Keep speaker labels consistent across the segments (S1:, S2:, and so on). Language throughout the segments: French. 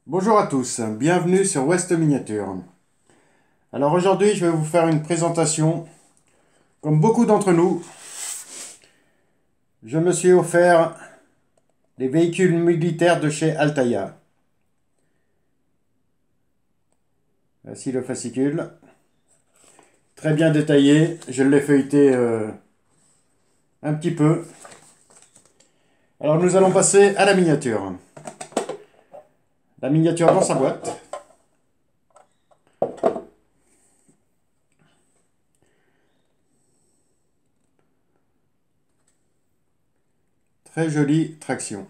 S1: Bonjour à tous, bienvenue sur West Miniature. Alors aujourd'hui, je vais vous faire une présentation. Comme beaucoup d'entre nous, je me suis offert des véhicules militaires de chez Altaïa. Voici le fascicule, très bien détaillé. Je l'ai feuilleté un petit peu. Alors nous allons passer à la miniature. La miniature dans sa boîte. Très jolie traction.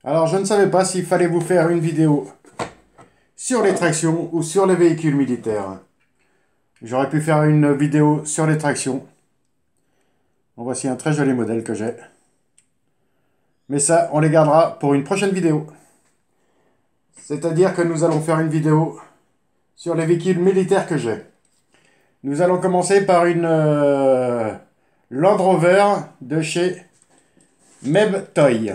S1: Alors je ne savais pas s'il fallait vous faire une vidéo sur les tractions ou sur les véhicules militaires. J'aurais pu faire une vidéo sur les tractions. En voici un très joli modèle que j'ai. Mais ça, on les gardera pour une prochaine vidéo. C'est-à-dire que nous allons faire une vidéo sur les véhicules militaires que j'ai. Nous allons commencer par une Land Rover de chez Meb Toy.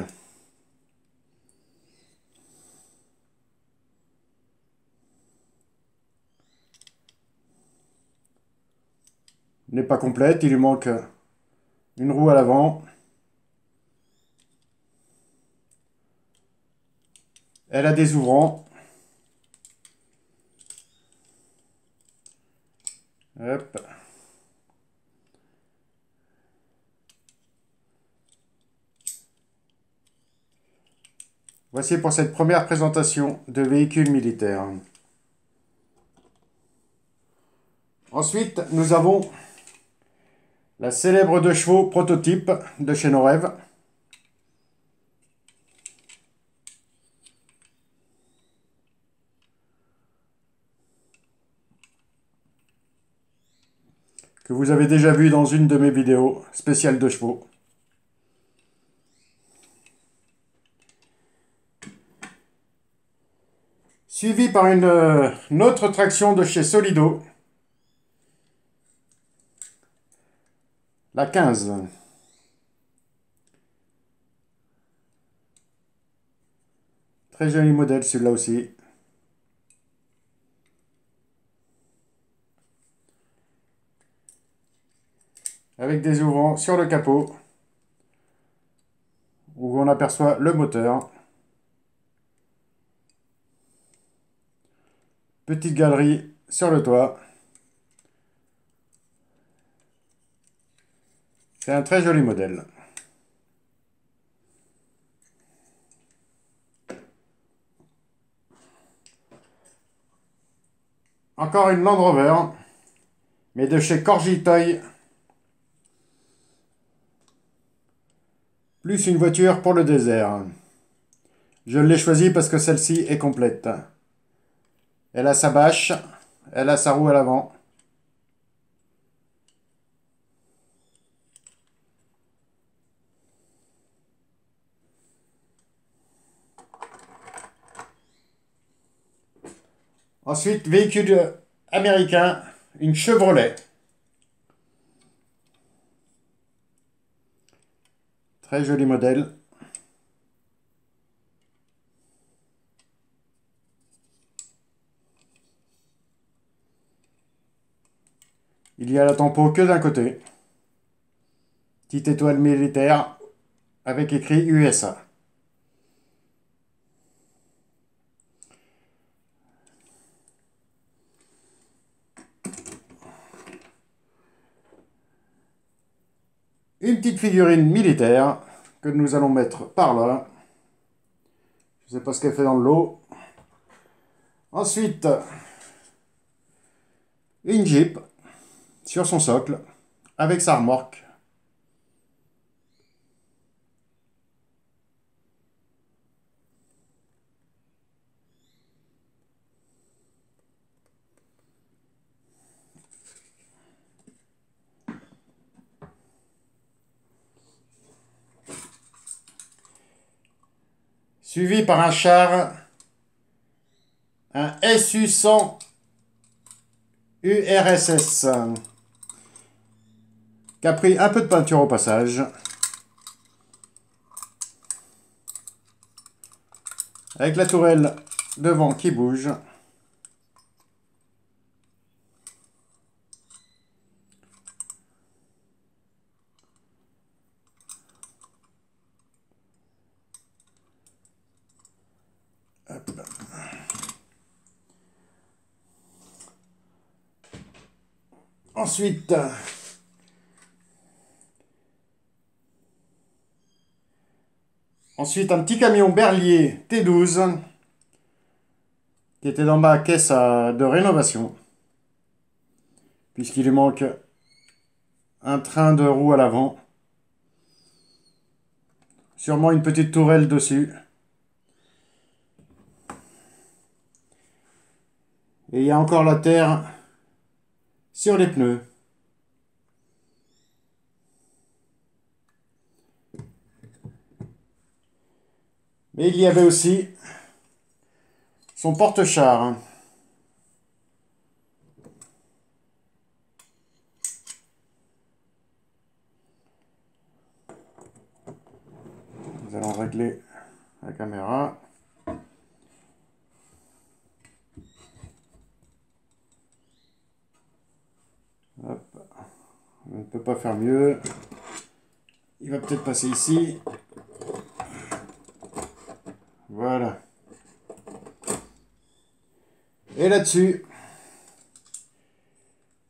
S1: N'est pas complète, il lui manque une roue à l'avant. Elle a des ouvrants. Hop. Voici pour cette première présentation de véhicules militaires. Ensuite, nous avons la célèbre 2 chevaux prototype de chez Norev. Que vous avez déjà vu dans une de mes vidéos spéciales 2 chevaux. Suivi par une autre traction de chez Solido, la 15. Très joli modèle celui-là aussi. Avec des ouvrants sur le capot, où on aperçoit le moteur. Petite galerie sur le toit. C'est un très joli modèle. Encore une Land Rover, mais de chez Corgi Toy. Plus une voiture pour le désert. Je l'ai choisie parce que celle-ci est complète. Elle a sa bâche, elle a sa roue à l'avant. Ensuite, véhicule américain, une Chevrolet. Très joli modèle. Il y a la tempo que d'un côté. Petite étoile militaire avec écrit USA. Une petite figurine militaire que nous allons mettre par là. Je ne sais pas ce qu'elle fait dans le lot. Ensuite, une Jeep sur son socle avec sa remorque. Suivi par un char, un SU-100 URSS, qui a pris un peu de peinture au passage. avec la tourelle devant qui bouge. Hop là. Ensuite, un petit camion Berlier T12 qui était dans ma caisse de rénovation, puisqu'il lui manque un train de roue à l'avant, sûrement une petite tourelle dessus, et il y a encore la terre sur les pneus. Mais il y avait aussi son porte-char. Nous allons régler la caméra. Hop. On ne peut pas faire mieux. Il va peut-être passer ici. Voilà. Et là-dessus,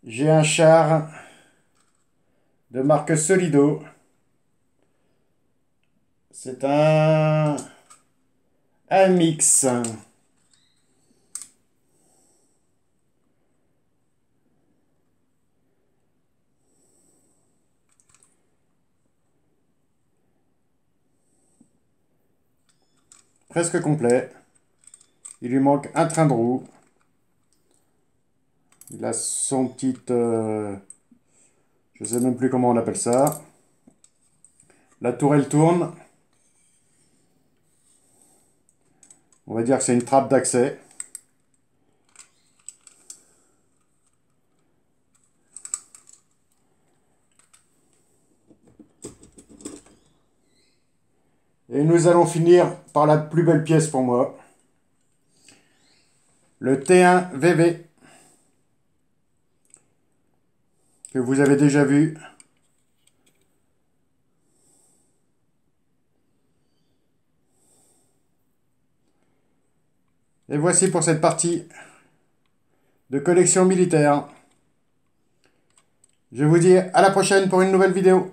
S1: j'ai un char de marque Solido. C'est un mix. Presque complet. Il lui manque un train de roue. Il a son petit... je ne sais même plus comment on appelle ça. La tourelle tourne. On va dire que c'est une trappe d'accès. Et nous allons finir par la plus belle pièce pour moi. Le T1 VV. Que vous avez déjà vu. Et voici pour cette partie de collection militaire. Je vous dis à la prochaine pour une nouvelle vidéo.